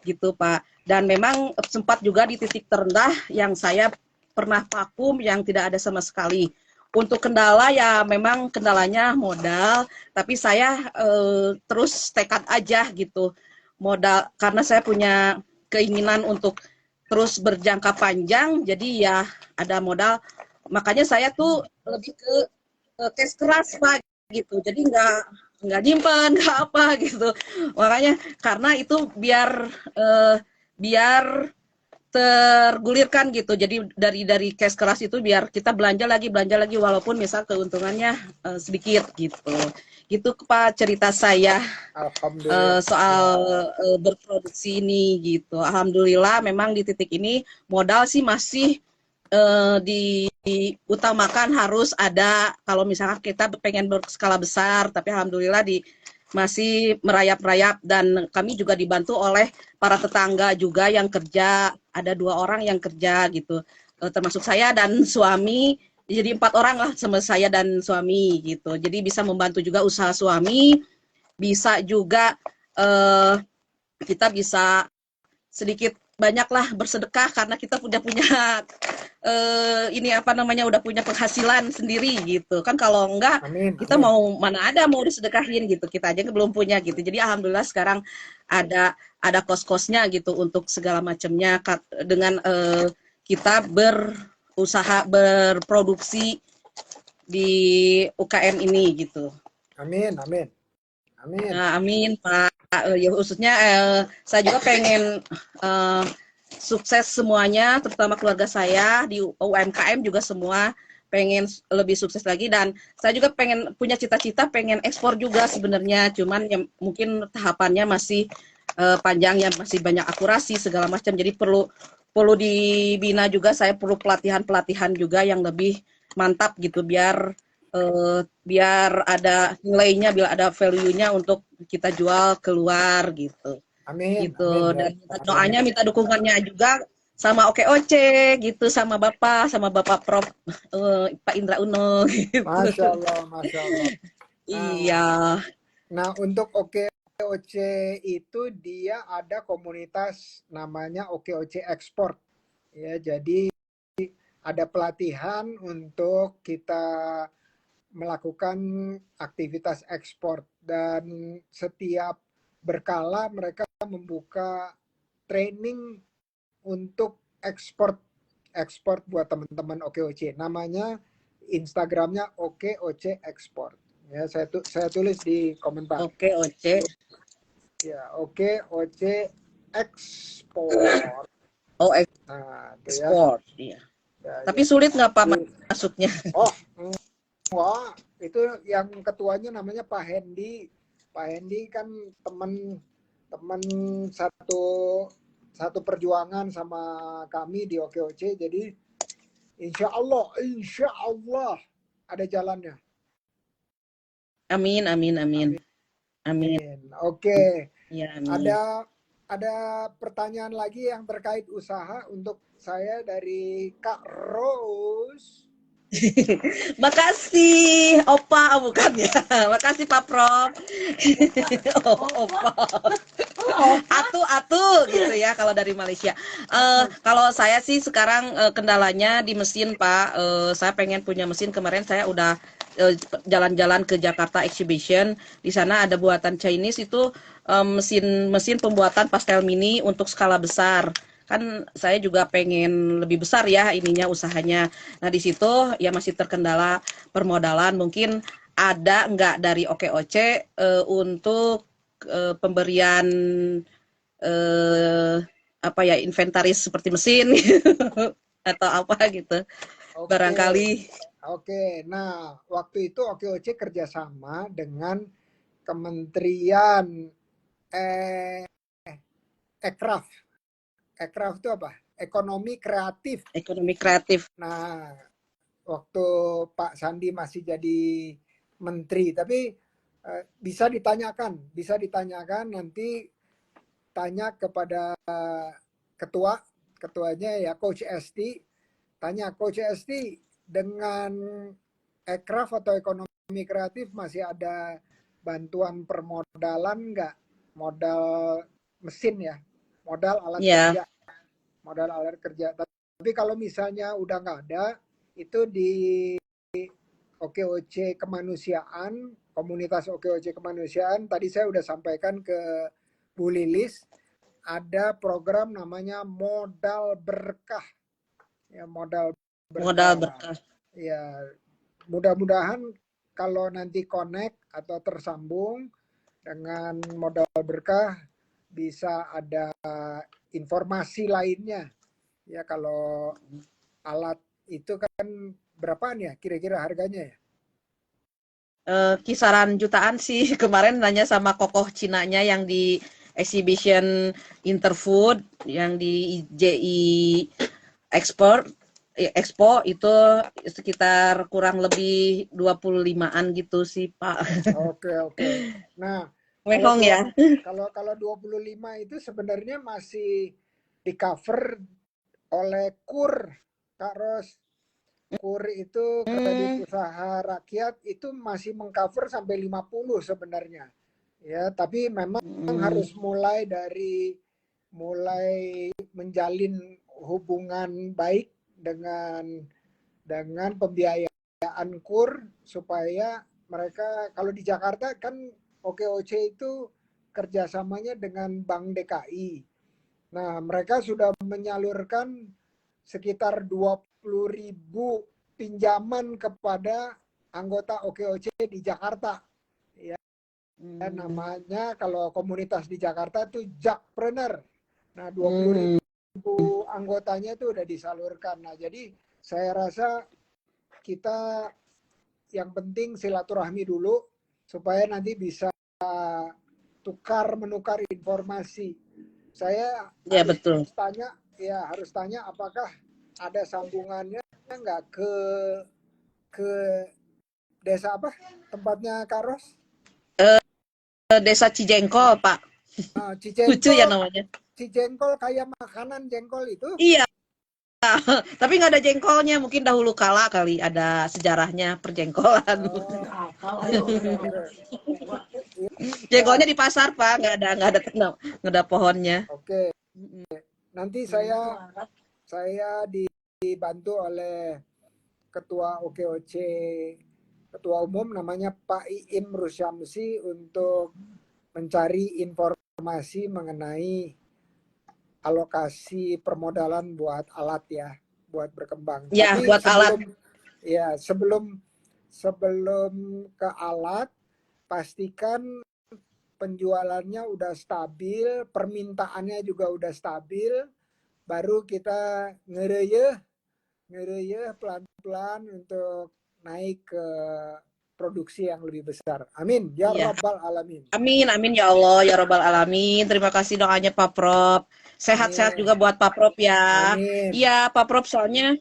gitu Pak. Dan memang sempat juga di titik terendah yang saya pernah vakum yang tidak ada sama sekali. Untuk kendala ya memang kendalanya modal, tapi saya terus tekad aja gitu. Modal karena saya punya keinginan untuk terus berjangka panjang, jadi ya ada modal. Makanya saya tuh lebih ke tes keras Pak gitu. Jadi nggak nyimpen nggak apa gitu. Makanya karena itu biar tergulirkan gitu. Jadi dari cash keras itu biar kita belanja lagi walaupun misal keuntungannya sedikit gitu. Gitu Pak cerita saya Alhamdulillah. soal berproduksi ini gitu. Alhamdulillah memang di titik ini modal sih masih diutamakan harus ada kalau misalkan kita pengen berskala besar, tapi alhamdulillah masih merayap-rayap dan kami juga dibantu oleh para tetangga juga yang kerja, ada 2 orang yang kerja gitu, termasuk saya dan suami, jadi 4 orang lah sama saya dan suami gitu, jadi bisa membantu juga usaha suami, bisa juga kita bisa sedikit banyaklah bersedekah karena kita udah punya ini apa namanya udah punya penghasilan sendiri gitu kan, kalau enggak Amin, kita amin. mau mana ada mau disedekahin gitu, kita aja belum punya gitu. Jadi alhamdulillah sekarang ada kos-kosnya gitu untuk segala macamnya dengan kita berusaha berproduksi di UKM ini gitu. Amin, amin. Amin. Nah, amin Pak. Ya khususnya saya juga pengen sukses semuanya, terutama keluarga saya di UMKM juga semua pengen lebih sukses lagi, dan saya juga pengen punya cita-cita pengen ekspor juga sebenarnya, cuman ya mungkin tahapannya masih panjang ya, masih banyak akurasi segala macam, jadi perlu dibina juga, saya perlu pelatihan juga yang lebih mantap gitu biar ada nilainya, biar ada value-nya untuk kita jual keluar gitu. Amin, amin Gitu. ya. Dan minta Amin. doanya, minta dukungannya juga sama OKOC gitu, sama Bapak Prof Pak Indra Uno gitu. Masya Allah, Masya Allah. Nah, Iya. nah untuk OKOC itu dia ada komunitas namanya OKOC Export. Ya, jadi ada pelatihan untuk kita melakukan aktivitas ekspor dan setiap berkala mereka membuka training untuk ekspor buat teman-teman OKOC. Namanya Instagramnya OKOC Export. Ya, saya tulis di komentar. OKOC. Ya, OKOC Export. Oh, Nah, itu ya. ekspor. Iya. Ya, Tapi sulit nggak Pak jadi, masuknya? oh, wah, itu yang ketuanya namanya Pak Hendi. Pak Hendi kan teman satu perjuangan sama kami di OKOC. Jadi insya Allah ada jalannya. Amin, amin, amin. Amin. Oke. Ya, amin. Ada pertanyaan lagi yang terkait usaha untuk saya dari Kak Rose. Makasih, Opa, oh, bukan ya. Makasih Pak Prof. Oh, Opa. Atu gitu ya kalau dari Malaysia. Kalau saya sih sekarang kendalanya di mesin Pak. Saya pengen punya mesin. Kemarin saya udah jalan-jalan ke Jakarta Exhibition. Di sana ada buatan Chinese itu mesin pembuatan pastel mini untuk skala besar. Kan saya juga pengen lebih besar ya ininya usahanya. Nah di situ ya masih terkendala permodalan. Mungkin ada nggak dari OKOC untuk pemberian eh, apa ya inventaris seperti mesin atau apa gitu Oke, barangkali. oke. Nah, waktu itu OKOC kerjasama dengan Kementerian eh, Ekraf. Ekraf itu apa? Ekonomi Kreatif. Ekonomi kreatif. Nah, waktu Pak Sandi masih jadi menteri, tapi bisa ditanyakan nanti tanya kepada ketuanya ya Coach Esti, tanya Coach Esti dengan Ekraf atau ekonomi kreatif masih ada bantuan permodalan nggak? Modal mesin ya, modal alat Ya, kerja, modal alat kerja. Tapi kalau misalnya udah nggak ada, itu di OKOC kemanusiaan, komunitas OKOC kemanusiaan, tadi saya udah sampaikan ke Bu Lilis, ada program namanya modal berkah. Ya, modal modal berkah. berkah. Ya, mudah-mudahan kalau nanti connect atau tersambung dengan modal berkah bisa ada informasi lainnya. Ya, kalau alat itu kan berapaan ya kira-kira harganya ya? Kisaran jutaan sih kemarin nanya sama kokoh Cinanya yang di exhibition Interfood yang di JI Export Expo itu sekitar kurang lebih 25-an gitu sih Pak. Oke, oke. Nah, kalau Mehong dua ya. kalau 25 itu sebenarnya masih di cover oleh KUR, Kak Ros. KUR itu kredit Hmm, usaha rakyat itu masih mengcover sampai 50 sebenarnya. Ya, tapi memang hmm, harus mulai menjalin hubungan baik dengan pembiayaan KUR supaya mereka kalau di Jakarta kan OKOC itu kerjasamanya dengan Bank DKI. Nah, mereka sudah menyalurkan sekitar 20.000 pinjaman kepada anggota OKOC di Jakarta. Ya, hmm, namanya kalau komunitas di Jakarta itu Jakpreneur. Nah, 20 hmm. ribu anggotanya itu udah disalurkan. Nah, jadi saya rasa kita yang penting silaturahmi dulu supaya nanti bisa menukar informasi. Saya Ya betul. harus tanya apakah ada sambungannya nggak ke desa apa tempatnya Karos? Desa Cijengkol Pak. Lucu ya Cicengkol, namanya. Cicengkol kayak makanan jengkol itu. Iya, tapi nggak ada jengkolnya. Mungkin dahulu kala kali ada sejarahnya perjengkolan. Oh, oke, oke. Jengkolnya Ya, di pasar Pak, nggak ada pohonnya. oke. Nanti saya dibantu oleh ketua OKOC, ketua umum namanya Pak Iim Rusyamsi untuk mencari informasi mengenai alokasi permodalan buat alat ya, buat berkembang. Ya, Tapi buat alat. sebelum ke alat, pastikan penjualannya udah stabil, permintaannya juga udah stabil, baru kita ngereyeh pelan-pelan untuk naik ke produksi yang lebih besar. Amin. Ya Iya. Rabbal Alamin. Amin, amin ya Allah, ya Robbal Alamin. Terima kasih doanya Pak Prop. Sehat-sehat juga Amin. buat Pak Prop ya. Amin. Iya, Pak Prop, soalnya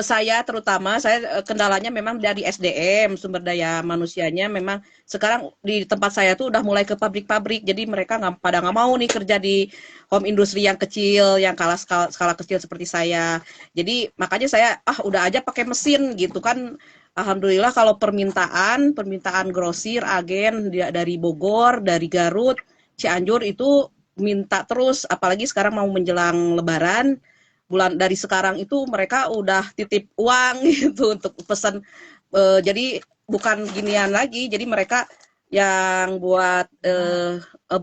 Saya terutama kendalanya memang dari SDM, sumber daya manusianya memang sekarang di tempat saya tuh udah mulai ke pabrik-pabrik, jadi mereka pada nggak mau nih kerja di home industry yang kecil, yang skala kecil seperti saya. Jadi makanya saya udah aja pakai mesin gitu kan. Alhamdulillah kalau permintaan grosir, agen dari Bogor, dari Garut, Cianjur itu minta terus, apalagi sekarang mau menjelang Lebaran. Dari sekarang itu mereka udah titip uang gitu untuk pesan, jadi bukan ginian lagi, jadi mereka yang buat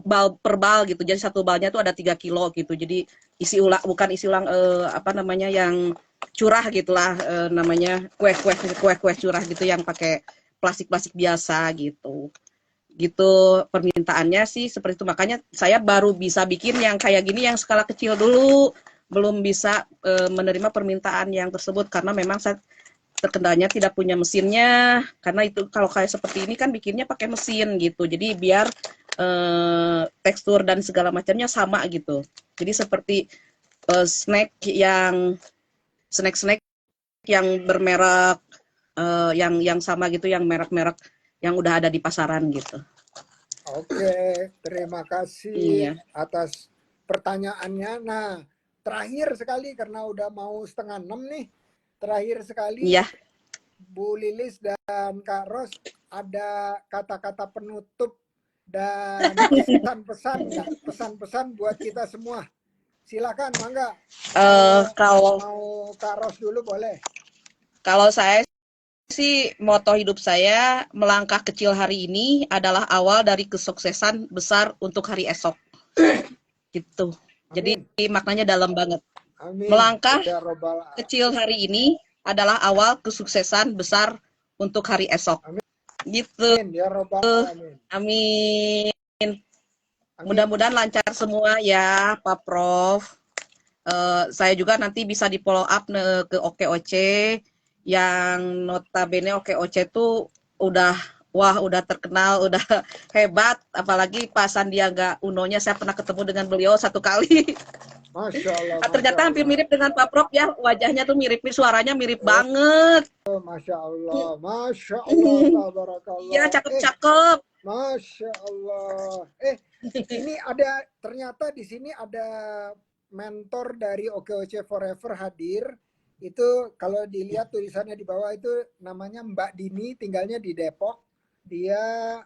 bal per bal gitu, jadi satu balnya tuh ada 3 kilo gitu, jadi bukan isi ulang, apa namanya, yang curah gitulah, namanya kue curah gitu yang pakai plastik biasa gitu. Gitu permintaannya sih seperti itu, makanya saya baru bisa bikin yang kayak gini yang skala kecil dulu, belum bisa menerima permintaan yang tersebut karena memang saya terkendalanya tidak punya mesinnya, karena itu kalau kayak seperti ini kan bikinnya pakai mesin gitu, jadi biar tekstur dan segala macamnya sama gitu. Jadi seperti snack yang bermerek, yang sama gitu, yang merek-merek yang udah ada di pasaran gitu. Oke, terima kasih atas pertanyaannya. Nah, terakhir sekali karena udah mau 5:30 nih. Terakhir sekali, Bu Lilis dan Kak Ros, ada kata-kata penutup dan pesan-pesan buat kita semua. Silakan, mangga. Kalau mau Kak Ros dulu boleh. Kalau saya sih, moto hidup saya, melangkah kecil hari ini adalah awal dari kesuksesan besar untuk hari esok. Gitu. Jadi maknanya dalam banget. Amin. Melangkah Ya kecil hari ini adalah awal kesuksesan besar untuk hari esok. Amin. Gitu. Amin. Ya Rabbal Alamin. Amin. Mudah-mudahan lancar semua ya, Pak Prof. Saya juga nanti bisa di follow up ke OKOC, yang notabene OKOC tuh udah terkenal, udah hebat, apalagi Pak Sandiaga Uno-nya saya pernah ketemu dengan beliau 1 kali. Masya Allah. Ternyata hampir mirip dengan Pak Prof ya, wajahnya tuh mirip, suaranya mirip banget. Masya Allah, Masya Allah, Barakallah. Iya, cakep-cakep. Masya Allah. Ini ternyata di sini ada mentor dari OKOC Forever hadir. Itu kalau dilihat tulisannya di bawah itu namanya Mbak Dini, tinggalnya di Depok. Dia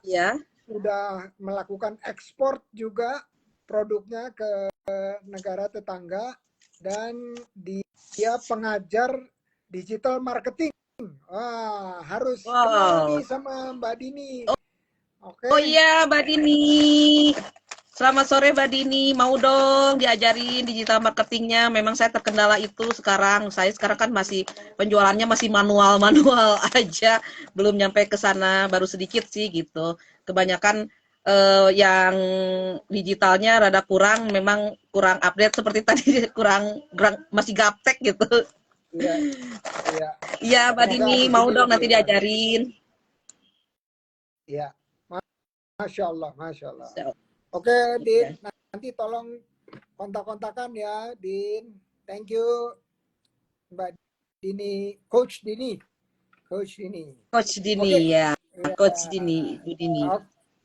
sudah melakukan ekspor juga produknya ke negara tetangga, dan dia pengajar digital marketing. Wah, harus kenal nih sama Mbak Dini. Oh iya, Mbak Dini. Selamat sore Mbak Dini, mau dong diajarin digital marketingnya. Memang saya terkendala itu sekarang. Saya sekarang kan masih penjualannya masih manual aja, belum nyampe ke sana, baru sedikit sih gitu. Kebanyakan yang digitalnya rada kurang, memang kurang update seperti tadi, kurang masih gaptek gitu. Iya, Mbak Dini, mau dong nanti diajarin. Iya, Masya Allah, Masya Allah. Oke, Din, nanti tolong kontak-kontakan ya, Din. Thank you, Mbak Dini, Coach Dini. Coach Dini, ya. Coach Dini, Bu Dini.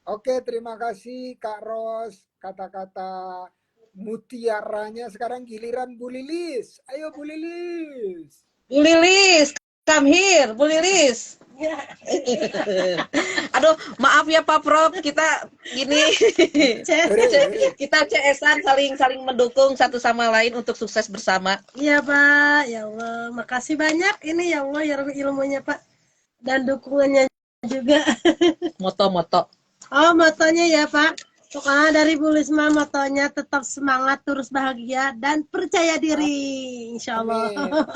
Oke, terima kasih Kak Ros. Kata-kata mutiaranya. Sekarang giliran Bu Lilis. Ayo Bu Lilis. Bu Lilis, come here, Bu Lilis. Aduh, maaf ya Pak Prof, kita gini, kita CS-an saling mendukung satu sama lain untuk sukses bersama. Iya Pak, ya Allah, makasih banyak ini ya Allah ya ilmunya Pak, dan dukungannya juga. Moto. Oh, motonya ya Pak. Pokoknya dari Bu Lisma motonya tetap semangat, terus bahagia dan percaya diri, insya Allah.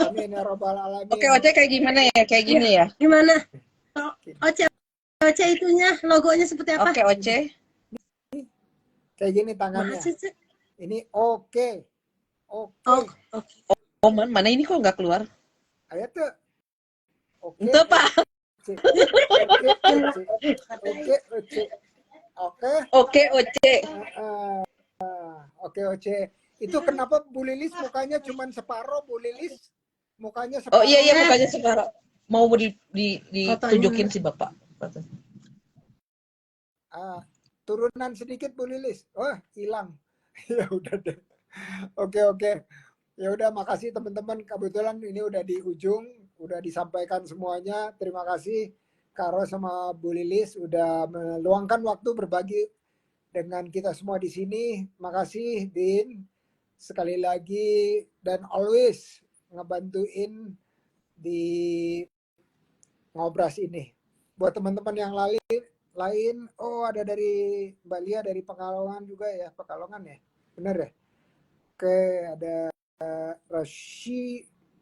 Amin ya Rabbal Alamin. Oke, Oce kayak gimana ya? Kayak gini ya? Gimana? Oce itunya, logonya seperti apa? Oke, Oce. Kayak gini tangannya. Ini oke. Oh, mana ini kok nggak keluar? Ayo tuh. Oke. Itu Pak. Oke, Oce. Oke, Oce. Itu kenapa Bu Lilis mukanya cuma separuh, Bu Lilis? Mukanya Oh iya iya separuh. mukanya sekarang mau ditunjukin Fotonya. si Bapak. Turunan sedikit Bu Lilis. Oh, hilang. Ya udah deh. Oke. Ya udah, makasih teman-teman. Kebetulan ini udah di ujung, udah disampaikan semuanya. Terima kasih Karo sama Bu Lilis udah meluangkan waktu berbagi dengan kita semua di sini. Makasih Din. Sekali lagi dan always ngebantuin di ngobras ini. Buat teman-teman yang lain, oh ada dari Mbak Lia dari Pekalongan juga ya, Pekalongan ya, bener ya. Oke, ada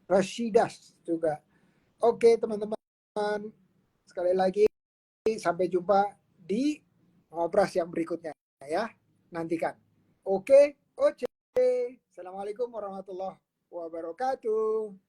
Rashidas juga. Oke teman-teman, sekali lagi sampai jumpa di ngobras yang berikutnya ya, nantikan. Oke, oke. Assalamualaikum warahmatullahi wabarakatuh.